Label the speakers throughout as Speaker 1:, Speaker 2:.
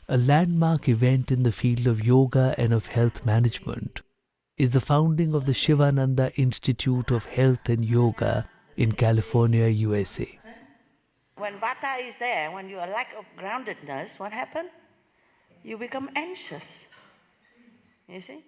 Speaker 1: A landmark event in the field of yoga and of health management is the founding of the Shivananda Institute of Health and Yoga in California, USA.
Speaker 2: When vata is there, when you are lack of groundedness, what happens? You become anxious. You see?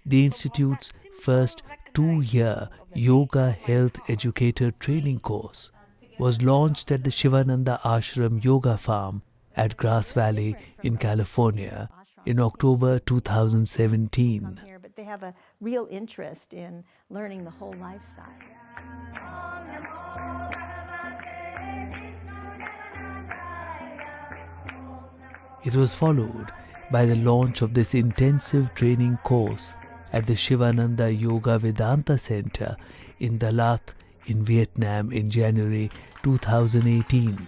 Speaker 1: The Institute's first 2-year Yoga Health Educator training course was launched at the Shivananda Ashram Yoga Farm at Grass Valley in California in October 2017.
Speaker 3: But they have a real interest in learning the whole lifestyle.
Speaker 1: It was followed by the launch of this intensive training course at the Shivananda Yoga Vedanta Center in Dalat in Vietnam in January 2018.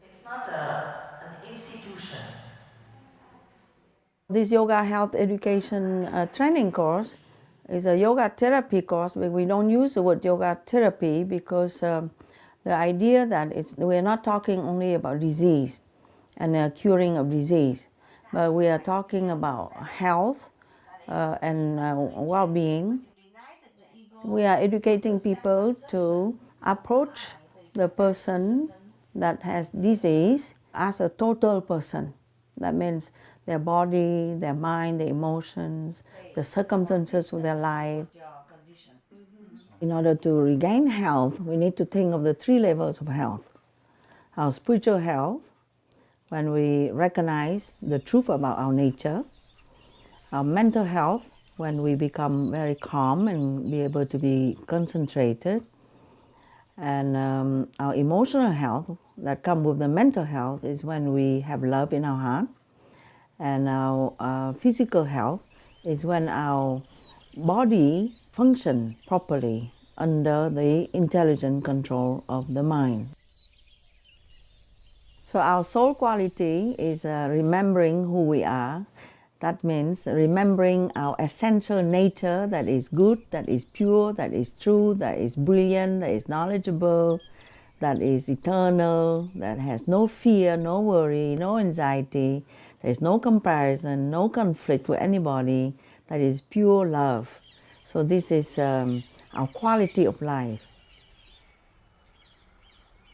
Speaker 2: It's not an institution.
Speaker 4: This yoga health education training course is a yoga therapy course, but we don't use the word yoga therapy because the idea that we're not talking only about disease and curing of disease, but we are talking about health and well-being. We are educating people to approach the person that has disease as a total person. That means their body, their mind, their emotions, the circumstances of their life. In order to regain health, we need to think of the 3 levels of health. Our spiritual health, when we recognize the truth about our nature. Our mental health, when we become very calm and be able to be concentrated. And our emotional health that comes with the mental health is when we have love in our heart. And our physical health is when our body functions properly under the intelligent control of the mind. So our soul quality is remembering who we are. That means remembering our essential nature that is good, that is pure, that is true, that is brilliant, that is knowledgeable, that is eternal, that has no fear, no worry, no anxiety, there is no comparison, no conflict with anybody, that is pure love. So this is our quality of life.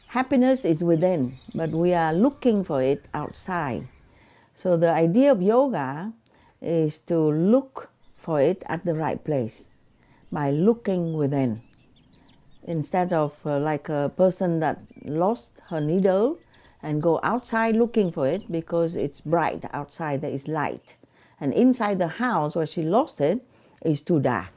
Speaker 4: Happiness is within, but we are looking for it outside. So the idea of yoga is to look for it at the right place by looking within. Instead of like a person that lost her needle and go outside looking for it because it's bright outside, there is light. And inside the house where she lost it is too dark.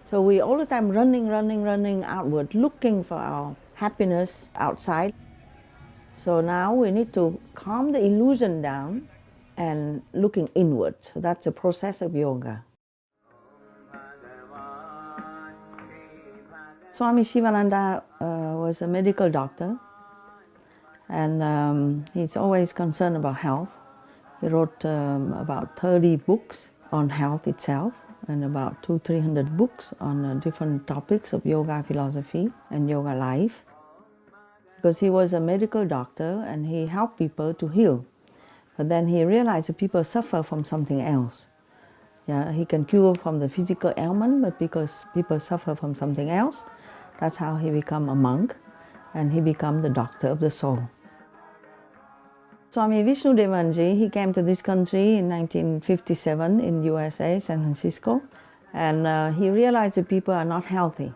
Speaker 4: So we all the time running outward, looking for our happiness outside. So now we need to calm the illusion down and looking inward. So that's the process of yoga. Swami Shivananda was a medical doctor, and he's always concerned about health. He wrote about 30 books on health itself and about 200-300 books on different topics of yoga philosophy and yoga life. Because he was a medical doctor and he helped people to heal. But then he realized that people suffer from something else. Yeah, he can cure from the physical ailment, but because people suffer from something else, that's how he became a monk and he became the doctor of the soul. Swami Vishnudevanji, he came to this country in 1957 in USA, San Francisco, and he realized that people are not healthy.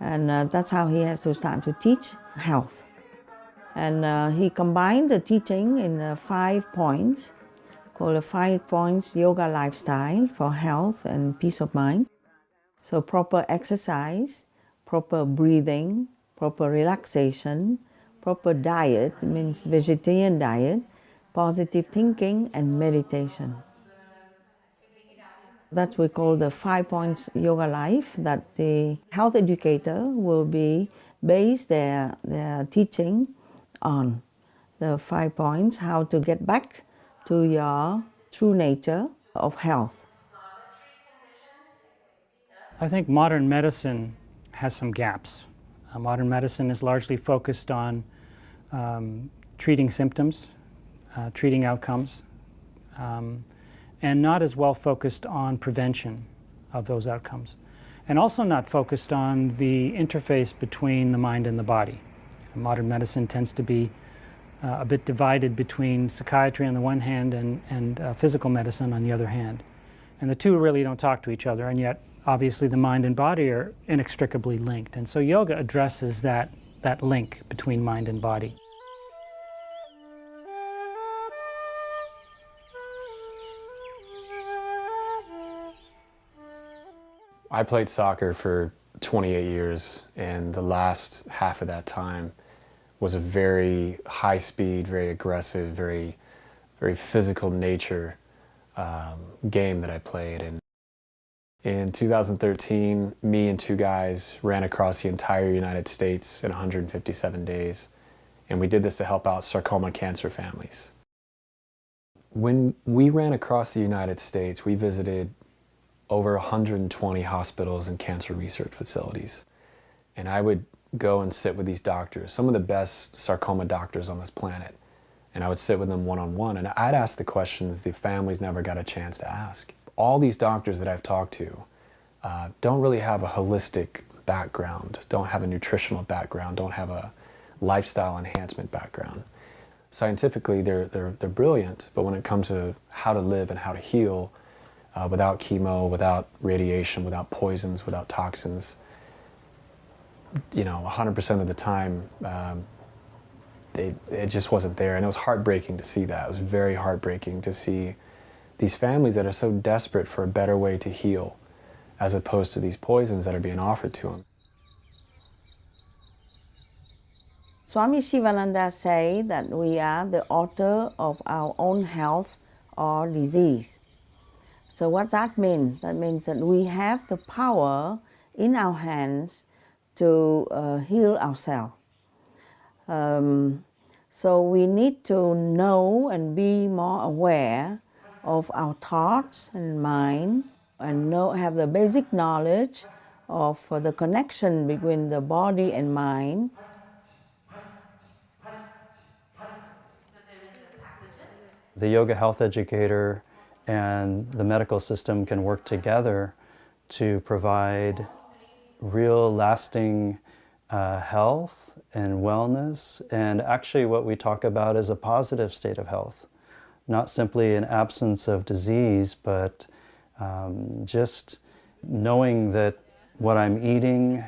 Speaker 4: And that's how he has to start to teach health. And he combined the teaching in 5 points, called the 5 points yoga lifestyle for health and peace of mind. So proper exercise, proper breathing, proper relaxation, proper diet, means vegetarian diet, positive thinking and meditation. That we call the 5 points yoga life that the health educator will be base their teaching on. The 5 points, how to get back to your true nature of health.
Speaker 5: I think modern medicine has some gaps. Modern medicine is largely focused on treating symptoms, treating outcomes, and not as well focused on prevention of those outcomes. And also not focused on the interface between the mind and the body. Modern medicine tends to be a bit divided between psychiatry on the one hand and physical medicine on the other hand. And the two really don't talk to each other, and yet obviously the mind and body are inextricably linked. And so yoga addresses that link between mind and body.
Speaker 6: I played soccer for 28 years, and the last half of that time was a very high speed, very aggressive, very physical nature game that I played. And in 2013, me and two guys ran across the entire United States in 157 days, and we did this to help out sarcoma cancer families. When we ran across the United States, we visited over 120 hospitals and cancer research facilities. And I would go and sit with these doctors, some of the best sarcoma doctors on this planet. And I would sit with them one-on-one, and I'd ask the questions the families never got a chance to ask. All these doctors that I've talked to don't really have a holistic background, don't have a nutritional background, don't have a lifestyle enhancement background. Scientifically, they're brilliant, but when it comes to how to live and how to heal without chemo, without radiation, without poisons, without toxins, 100% of the time, it just wasn't there. And it was heartbreaking to see that. It was very heartbreaking to see these families that are so desperate for a better way to heal, as opposed to these poisons that are being offered to them.
Speaker 4: Swami Shivananda say that we are the author of our own health or disease. So what that means? That means that we have the power in our hands to heal ourselves. So we need to know and be more aware of our thoughts and mind, and have the basic knowledge of the connection between the body and mind.
Speaker 7: The yoga health educator and the medical system can work together to provide real lasting health and wellness, and actually what we talk about is a positive state of health. Not simply an absence of disease, but just knowing that what I'm eating,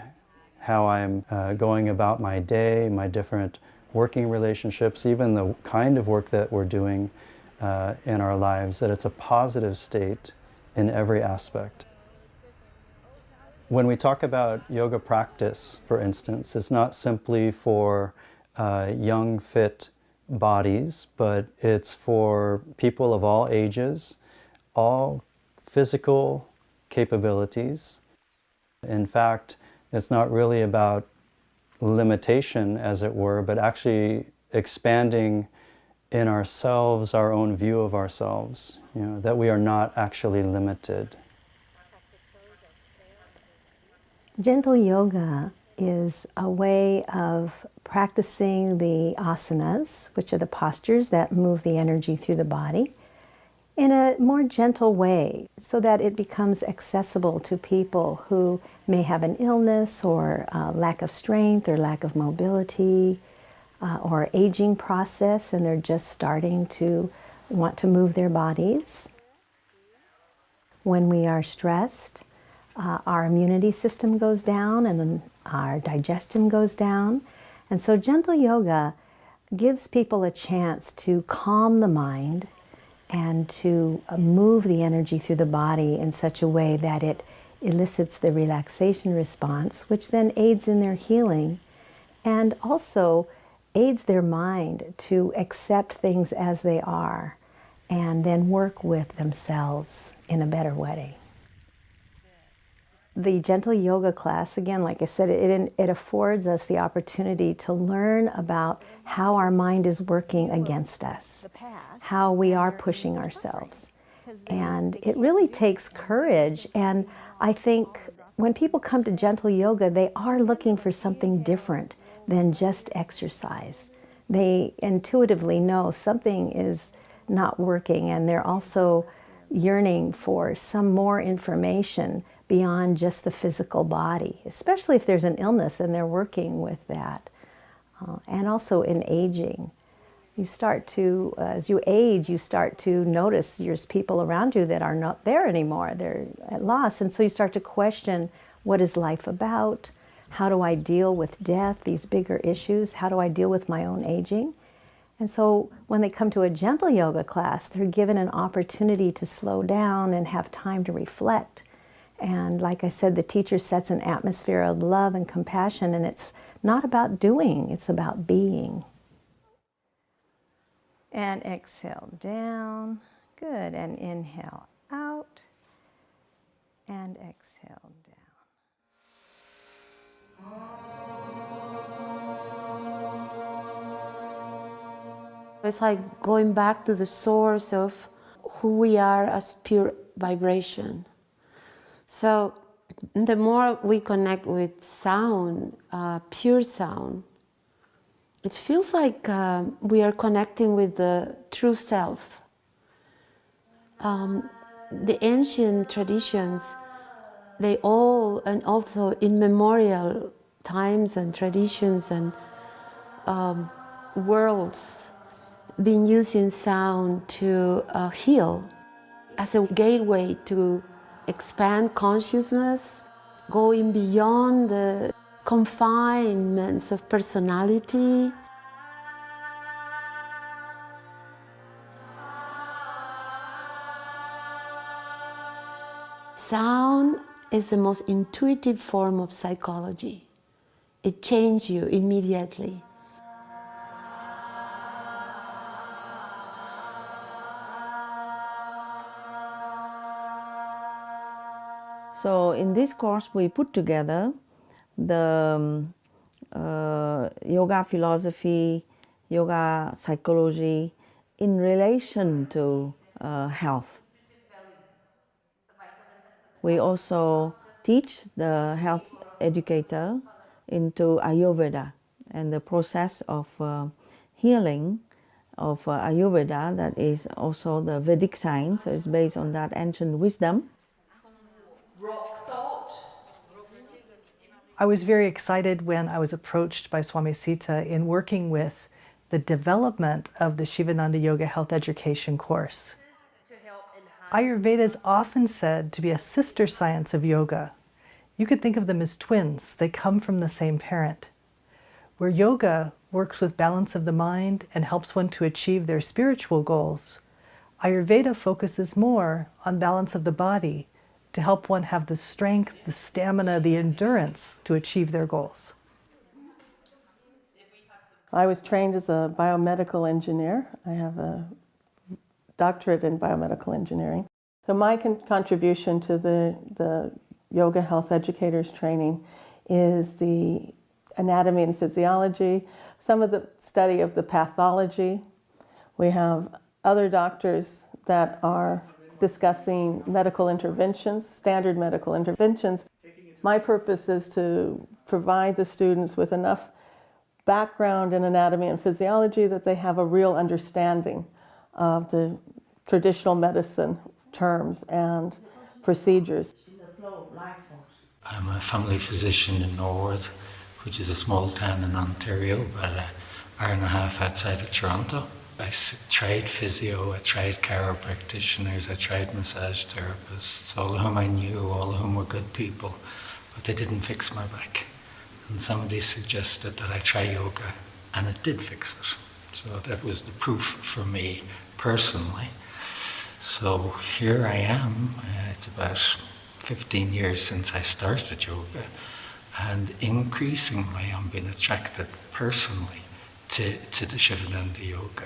Speaker 7: how I'm going about my day, my different working relationships, even the kind of work that we're doing in our lives, that it's a positive state in every aspect. When we talk about yoga practice, for instance, it's not simply for young, fit bodies, but it's for people of all ages, all physical capabilities. In fact, it's not really about limitation, as it were, but actually expanding in ourselves our own view of ourselves, that we are not actually limited.
Speaker 3: Gentle yoga is a way of practicing the asanas, which are the postures that move the energy through the body, in a more gentle way so that it becomes accessible to people who may have an illness or lack of strength or lack of mobility or aging process, and they're just starting to want to move their bodies. When we are stressed, our immunity system goes down and our digestion goes down. And so gentle yoga gives people a chance to calm the mind and to move the energy through the body in such a way that it elicits the relaxation response, which then aids in their healing and also aids their mind to accept things as they are and then work with themselves in a better way. The gentle yoga class, again, like I said, it affords us the opportunity to learn about how our mind is working against us, how we are pushing ourselves. And it really takes courage. And I think when people come to gentle yoga, they are looking for something different than just exercise. They intuitively know something is not working, and they're also yearning for some more information beyond just the physical body, especially if there's an illness and they're working with that. And also in aging. You start to, as you age, you start to notice there's people around you that are not there anymore. They're at loss. And so you start to question, what is life about? How do I deal with death, these bigger issues? How do I deal with my own aging? And so when they come to a gentle yoga class, they're given an opportunity to slow down and have time to reflect. And like I said, the teacher sets an atmosphere of love and compassion, and it's not about doing, it's about being. And exhale down. Good. And inhale out. And exhale down.
Speaker 8: It's like going back to the source of who we are as pure vibration. So the more we connect with sound, pure sound, it feels like we are connecting with the true self. The ancient traditions, they all, and also immemorial times and traditions and worlds, been using sound to heal as a gateway to expand consciousness, going beyond the confinements of personality. Sound is the most intuitive form of psychology. It changes you immediately.
Speaker 4: So in this course we put together the yoga philosophy, yoga psychology in relation to health. We also teach the health educator into Ayurveda and the process of healing of Ayurveda, that is also the Vedic science, so it's based on that ancient wisdom.
Speaker 9: Rock salt.
Speaker 10: I was very excited when I was approached by Swami Sita in working with the development of the Shivananda Yoga Health Education course. Ayurveda is often said to be a sister science of yoga. You could think of them as twins. They come from the same parent. Where yoga works with balance of the mind and helps one to achieve their spiritual goals, Ayurveda focuses more on balance of the body to help one have the strength, the stamina, the endurance to achieve their goals.
Speaker 11: I was trained as a biomedical engineer. I have a doctorate in biomedical engineering. So my contribution to the yoga health educators training is the anatomy and physiology, some of the study of the pathology. We have other doctors that are discussing medical interventions, standard medical interventions. My purpose is to provide the students with enough background in anatomy and physiology that they have a real understanding of the traditional medicine terms and procedures.
Speaker 12: I'm a family physician in Norwood, which is a small town in Ontario, about an hour and a half outside of Toronto. I tried physio, I tried chiropractors, I tried massage therapists, all of whom I knew, all of whom were good people, but they didn't fix my back. And somebody suggested that I try yoga, and it did fix it. So that was the proof for me personally. So here I am. It's about 15 years since I started yoga, and increasingly I'm being attracted personally to the Shivananda yoga.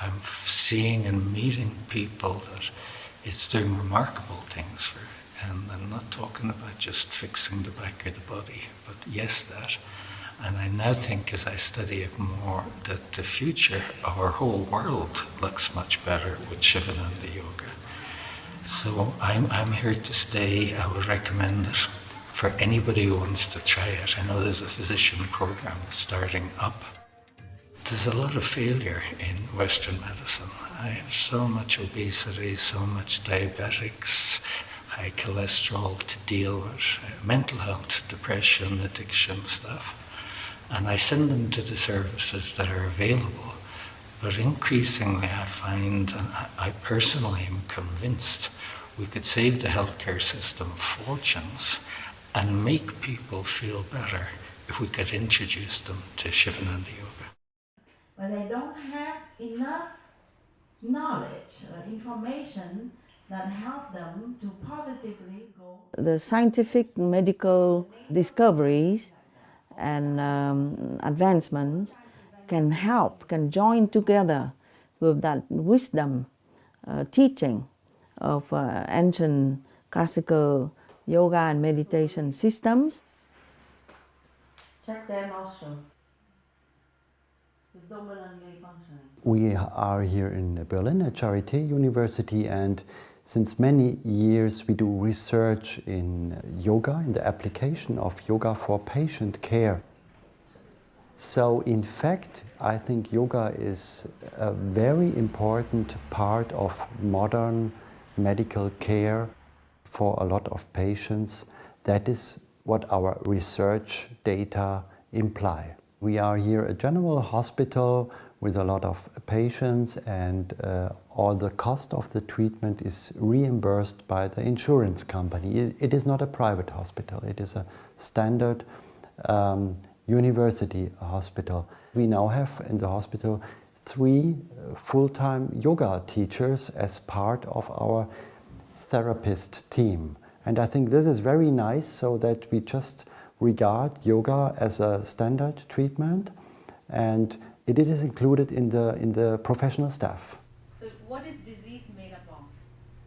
Speaker 12: I'm seeing and meeting people that it's doing remarkable things for, and I'm not talking about just fixing the back of the body, but yes, that. And I now think as I study it more that the future of our whole world looks much better with Shivananda yoga. So I'm here to stay. I would recommend it for anybody who wants to try it. I know there's a physician program starting up. There's a lot of failure in Western medicine. I have so much obesity, so much diabetics, high cholesterol to deal with, mental health, depression, addiction stuff. And I send them to the services that are available. But increasingly I find, and I personally am convinced, we could save the healthcare system fortunes and make people feel better if we could introduce them to Shivananda Yoga.
Speaker 13: But they don't have enough knowledge or information that help them to positively go.
Speaker 4: The scientific medical discoveries and advancements can help, can join together with that wisdom teaching of ancient classical yoga and meditation systems.
Speaker 13: Check their nostril. It's dominantly functioning.
Speaker 14: We are here in Berlin at Charité University, and since many years we do research in yoga, in the application of yoga for patient care. So in fact, I think yoga is a very important part of modern medical care for a lot of patients. That is what our research data imply. We are here a general hospital with a lot of patients, and all the cost of the treatment is reimbursed by the insurance company. It is not a private hospital, it is a standard university hospital. We now have in the hospital 3 full-time yoga teachers as part of our therapist team. And I think this is very nice, so that we just regard yoga as a standard treatment, and it is included in the professional staff.
Speaker 9: So what is disease made up of,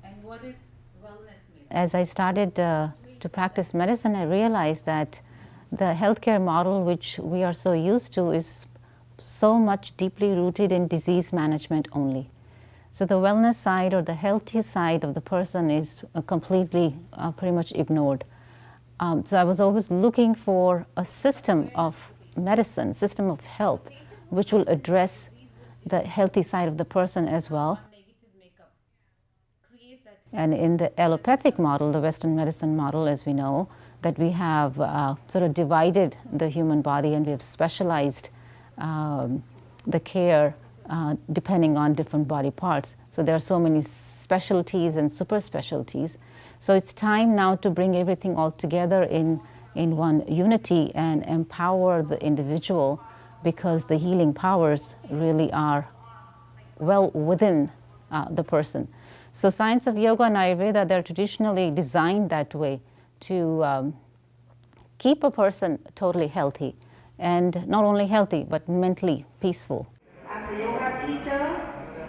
Speaker 9: and what is wellness made up of?
Speaker 15: As I started to practice medicine, I realized that the healthcare model which we are so used to is so much deeply rooted in disease management only. So the wellness side or the healthy side of the person is completely pretty much ignored. So I was always looking for a system of medicine, system of health, which will address the healthy side of the person as well. And in the allopathic model, the Western medicine model, as we know, that we have sort of divided the human body, and we have specialized the care depending on different body parts. So there are so many specialties and super specialties. So it's time now to bring everything all together in one unity and empower the individual, because the healing powers really are well within the person. So science of yoga and Ayurveda, they're traditionally designed that way to keep a person totally healthy, and not only healthy, but mentally peaceful.
Speaker 13: As a yoga teacher,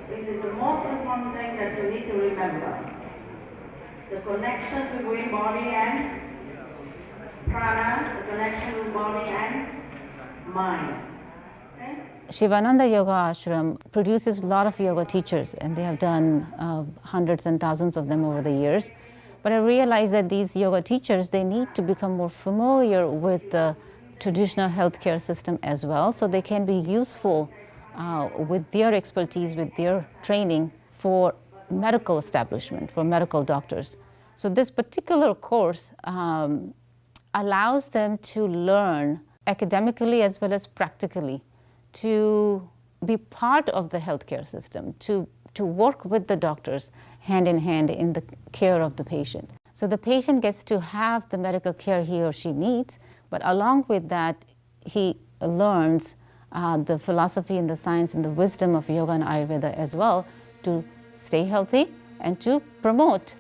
Speaker 13: this is the most important thing that you need to remember. The connection between body and prana, the connection with body and mind. Okay?
Speaker 15: Shivananda Yoga Ashram produces a lot of yoga teachers, and they have done hundreds and thousands of them over the years. But I realized that these yoga teachers, they need to become more familiar with the traditional healthcare system as well, so they can be useful with their expertise, with their training for medical establishment, for medical doctors. So this particular course allows them to learn academically as well as practically, to be part of the healthcare system, to work with the doctors hand in hand in the care of the patient. So the patient gets to have the medical care he or she needs, but along with that, he learns the philosophy and the science and the wisdom of yoga and Ayurveda as well, to stay healthy and to promote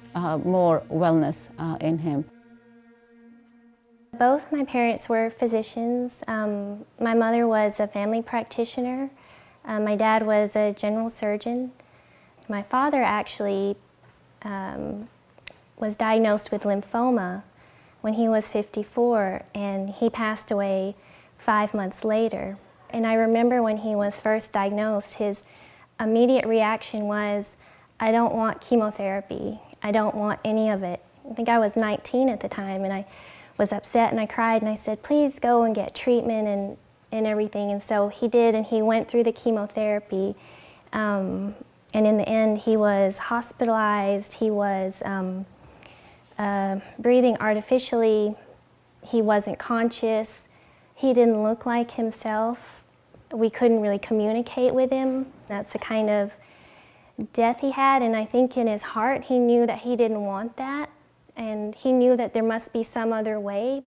Speaker 15: more wellness in him.
Speaker 16: Both my parents were physicians. My mother was a family practitioner. My dad was a general surgeon. My father actually was diagnosed with lymphoma when he was 54, and he passed away 5 months later. And I remember when he was first diagnosed, his immediate reaction was, "I don't want chemotherapy. I don't want any of it. I think I was 19 at the time, and I was upset and I cried and I said, please go and get treatment and everything. And so he did, and he went through the chemotherapy. And in the end, he was hospitalized. He was breathing artificially. He wasn't conscious. He didn't look like himself. We couldn't really communicate with him. That's the kind of death he had, and I think in his heart he knew that he didn't want that, and he knew that there must be some other way.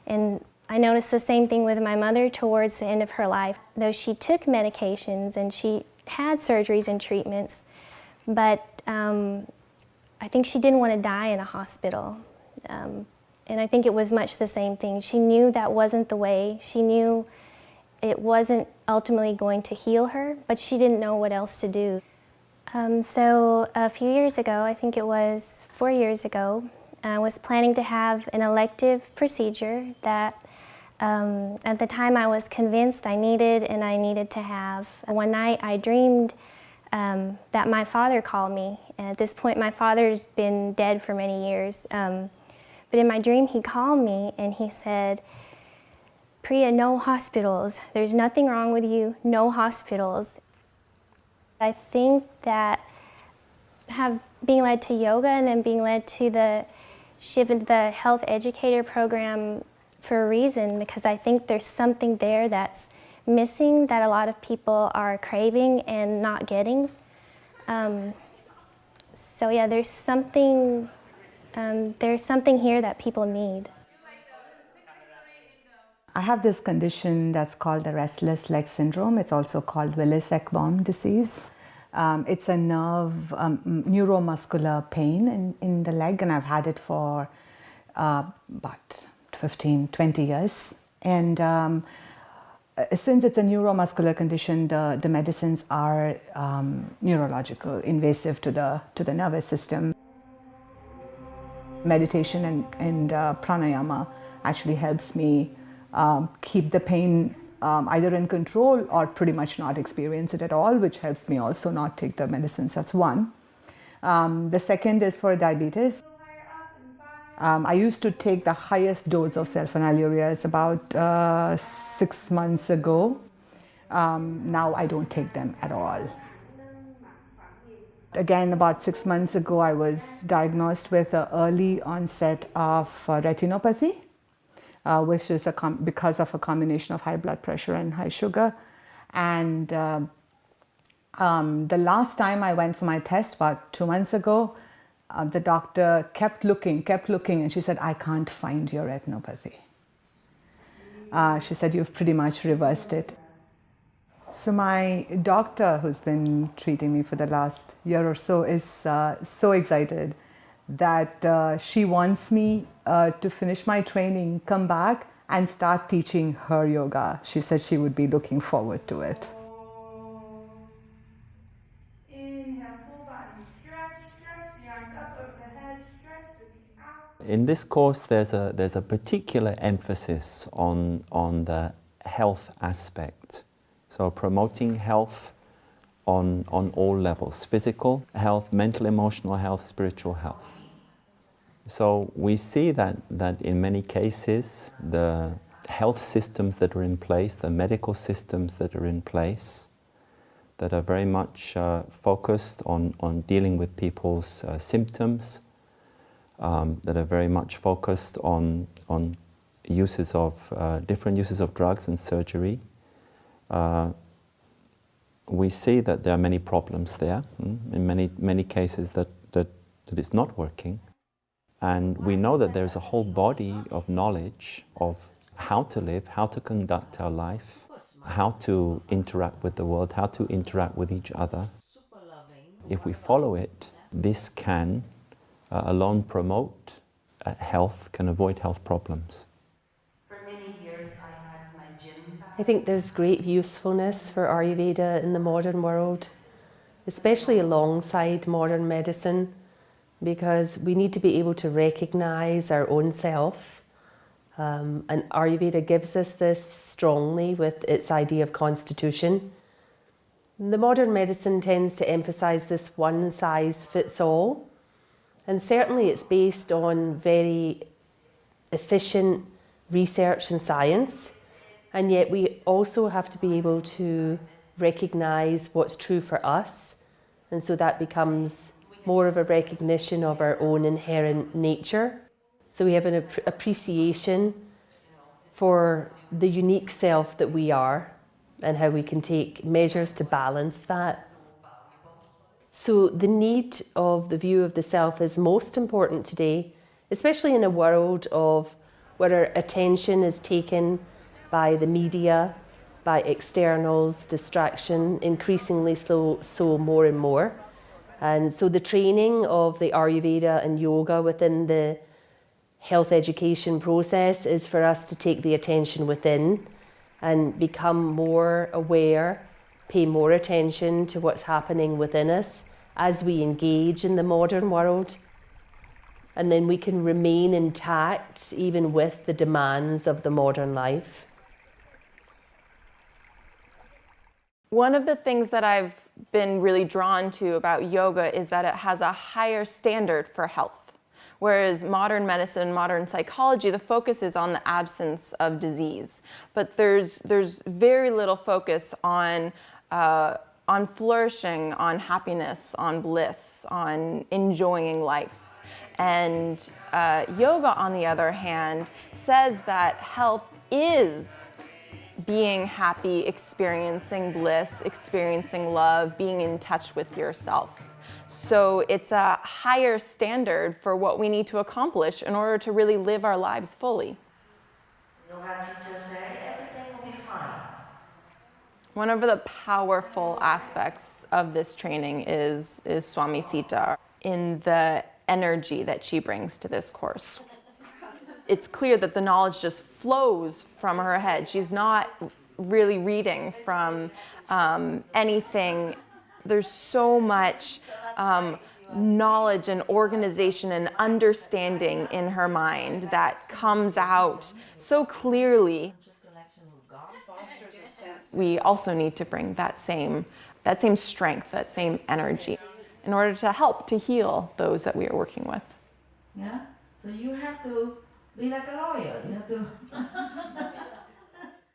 Speaker 16: And I noticed the same thing with my mother towards the end of her life. Though she took medications and she had surgeries and treatments, but I think she didn't want to die in a hospital. And I think it was much the same thing. She knew that wasn't the way. She knew it wasn't ultimately going to heal her, but she didn't know what else to do. So a few years ago, I think it was 4 years ago, I was planning to have an elective procedure that at the time I was convinced I needed to have. One night I dreamed that my father called me. And at this point my father's been dead for many years. But in my dream he called me and he said, Priya, no hospitals. There's nothing wrong with you, no hospitals. I think that being led to yoga and then being led to the health educator program for a reason, because I think there's something there that's missing that a lot of people are craving and not getting. So yeah, there's something here that people need.
Speaker 17: I have this condition that's called the restless leg syndrome. It's also called Willis-Ekbom disease. It's a neuromuscular pain in the leg, and I've had it for about 15-20 years. And since it's a neuromuscular condition, the medicines are neurological, invasive to the nervous system. Meditation and pranayama actually helps me keep the pain either in control or pretty much not experience it at all, which helps me also not take the medicines. That's one. The second is for diabetes. I used to take the highest dose of sulfonylureas about 6 months ago. Now I don't take them at all. Again, about 6 months ago, I was diagnosed with an early onset of retinopathy, which is because of a combination of high blood pressure and high sugar. And the last time I went for my test, about 2 months ago, the doctor kept looking, and she said, I can't find your retinopathy. She said, you've pretty much reversed it. So my doctor, who's been treating me for the last year or so, is so excited that she wants me to finish my training, come back and start teaching her yoga. She said she would be looking forward to it.
Speaker 14: In this course, there's a particular emphasis on the health aspect. So promoting health on all levels: physical health, mental, emotional health, spiritual health. So we see that in many cases, the health systems that are in place, the medical systems that are in place, that are very much focused on dealing with people's symptoms, that are very much focused on uses of different uses of drugs and surgery. We see that there are many problems there, in many cases that it's not working. And we know that there's a whole body of knowledge of how to live, how to conduct our life, how to interact with the world, how to interact with each other. If we follow it, this can alone promote health, can avoid health problems.
Speaker 18: I think there's great usefulness for Ayurveda in the modern world, especially alongside modern medicine, because we need to be able to recognize our own self. And Ayurveda gives us this strongly with its idea of constitution. The modern medicine tends to emphasize this one-size-fits-all, And certainly it's based on very efficient research and science, and yet we also have to be able to recognize what's true for us, and so that becomes more of a recognition of our own inherent nature. So we have an appreciation for the unique self that we are and how we can take measures to balance that. So the need of the view of the self is most important today, especially in a world of where our attention is taken by the media, by externals, distraction, increasingly so more and more. And so the training of the Ayurveda and yoga within the health education process is for us to take the attention within and become more aware, pay more attention to what's happening within us as we engage in the modern world. And then we can remain intact even with the demands of the modern life.
Speaker 19: One of the things that I've been really drawn to about yoga is that it has a higher standard for health. Whereas modern medicine, modern psychology, the focus is on the absence of disease. But there's very little focus on flourishing, on happiness, on bliss, on enjoying life. And yoga, on the other hand, says that health is being happy, experiencing bliss, experiencing love, being in touch with yourself. So it's a higher standard for what we need to accomplish in order to really live our lives fully.
Speaker 2: Yoga teachers say everything will be fine.
Speaker 19: One of the powerful aspects of this training is Swami Sita in the energy that she brings to this course. It's clear that the knowledge just flows from her head. She's not really reading from anything. There's so much knowledge and organization and understanding in her mind that comes out so clearly. We also need to bring that same strength, that same energy in order to help to heal those that we are working with.
Speaker 2: Yeah? So you have to be like a lawyer. You have to.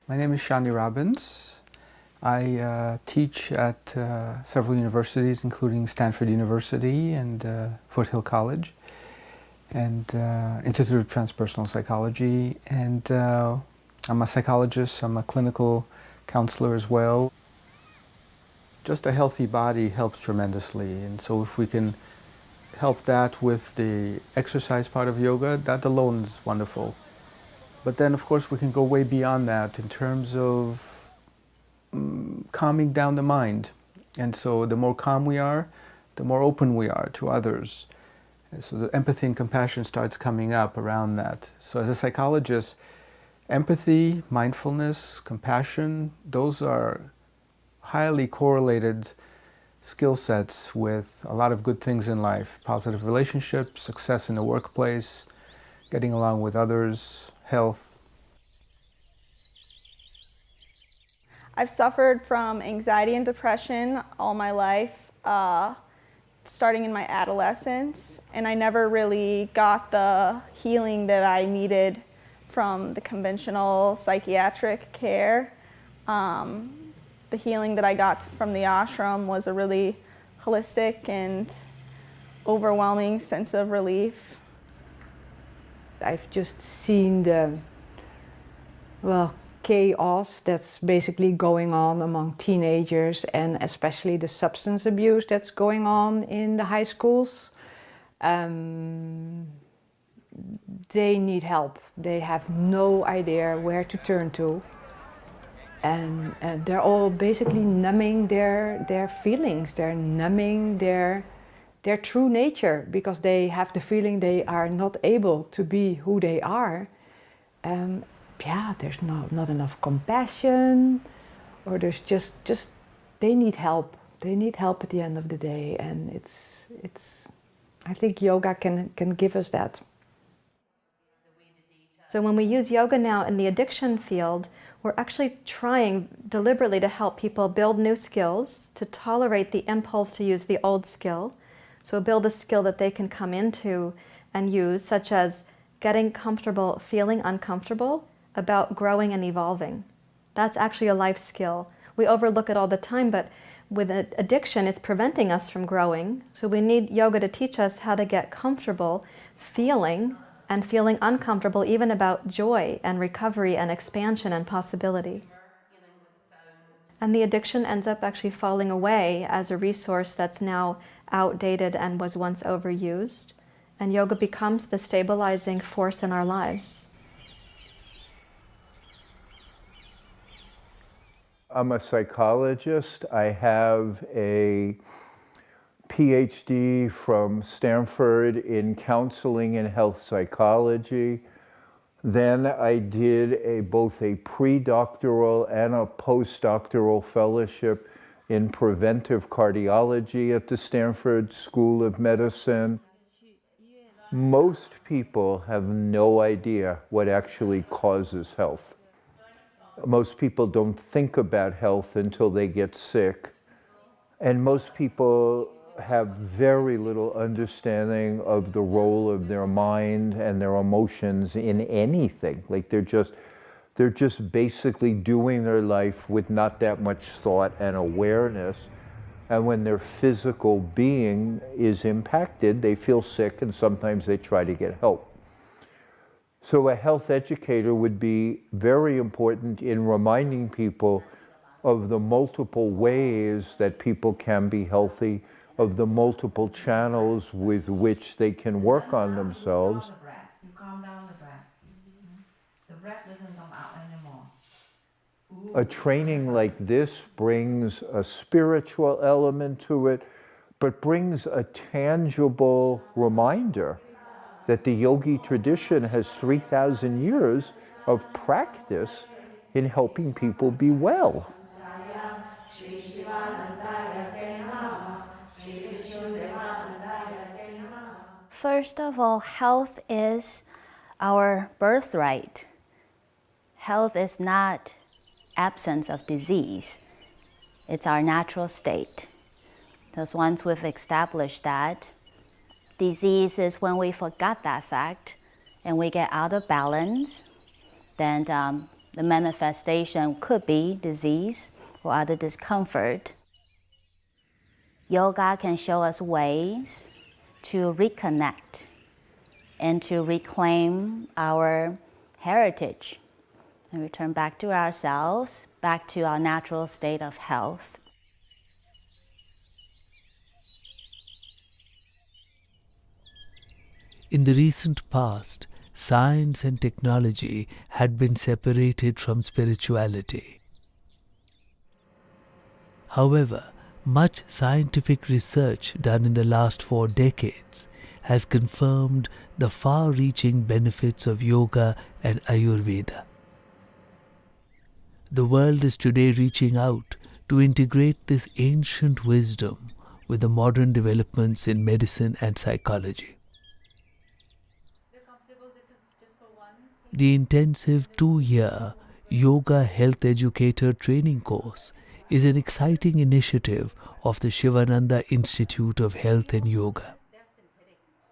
Speaker 20: My name is Shauni Robbins. I teach at several universities, including Stanford University and Foothill College, and Institute of Transpersonal Psychology. And I'm a psychologist, I'm a clinical counselor as well. Just a healthy body helps tremendously, and so if we can help that with the exercise part of yoga, that alone is wonderful. But then of course we can go way beyond that in terms of calming down the mind. And so the more calm we are, the more open we are to others. And so the empathy and compassion starts coming up around that. So as a psychologist, empathy, mindfulness, compassion, those are highly correlated skill sets with a lot of good things in life. Positive relationships, success in the workplace, getting along with others, health.
Speaker 21: I've suffered from anxiety and depression all my life, starting in my adolescence, and I never really got the healing that I needed from the conventional psychiatric care. The healing that I got from the ashram was a really holistic and overwhelming sense of relief.
Speaker 22: I've just seen the, chaos that's basically going on among teenagers, and especially the substance abuse that's going on in the high schools. They need help. They have no idea where to turn to. And they're all basically numbing their feelings. They're numbing their true nature because they have the feeling they are not able to be who they are. There's not enough compassion, or there's just they need help. They need help at the end of the day, and it's. I think yoga can give us that.
Speaker 23: So when we use yoga now in the addiction field, we're actually trying deliberately to help people build new skills, to tolerate the impulse to use the old skill, So build a skill that they can come into and use, such as getting comfortable, feeling uncomfortable about growing and evolving. That's actually a life skill. We overlook it all the time, but with addiction, it's preventing us from growing. So we need yoga to teach us how to get comfortable feeling and feeling uncomfortable even about joy and recovery and expansion and possibility. And the addiction ends up actually falling away as a resource that's now outdated and was once overused. And yoga becomes the stabilizing force in our lives.
Speaker 1: I'm a psychologist. I have a PhD from Stanford in counseling and health psychology. Then I did both a pre-doctoral and a postdoctoral fellowship in preventive cardiology at the Stanford School of Medicine. Most people have no idea what actually causes health. Most people don't think about health until they get sick. And most people have very little understanding of the role of their mind and their emotions in anything. Like they're just basically doing their life with not that much thought and awareness. And when their physical being is impacted, they feel sick and sometimes they try to get help. So a health educator would be very important in reminding people of the multiple ways that people can be healthy, of the multiple channels with which they can work on themselves.
Speaker 13: You calm down the breath. The breath doesn't come out anymore.
Speaker 1: A training like this brings a spiritual element to it, but brings a tangible reminder that the yogi tradition has 3,000 years of practice in helping people be well.
Speaker 5: First of all, health is our birthright. Health is not absence of disease. It's our natural state. Because once we've established that, disease is when we forgot that fact and we get out of balance, then the manifestation could be disease or other discomfort. Yoga can show us ways to reconnect and to reclaim our heritage and return back to ourselves, back to our natural state of health.
Speaker 6: In the recent past, science and technology had been separated from spirituality. However, much scientific research done in the last 4 decades has confirmed the far-reaching benefits of yoga and Ayurveda. The world is today reaching out to integrate this ancient wisdom with the modern developments in medicine and psychology. The intensive 2-year Yoga Health Educator training course is an exciting initiative of the Shivananda Institute of Health and Yoga.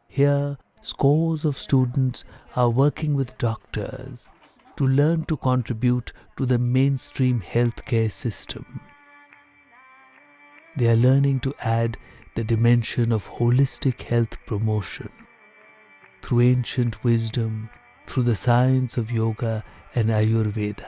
Speaker 6: Here, scores of students are working with doctors to learn to contribute to the mainstream healthcare system. They are learning to add the dimension of holistic health promotion through ancient wisdom, through the science of yoga and Ayurveda.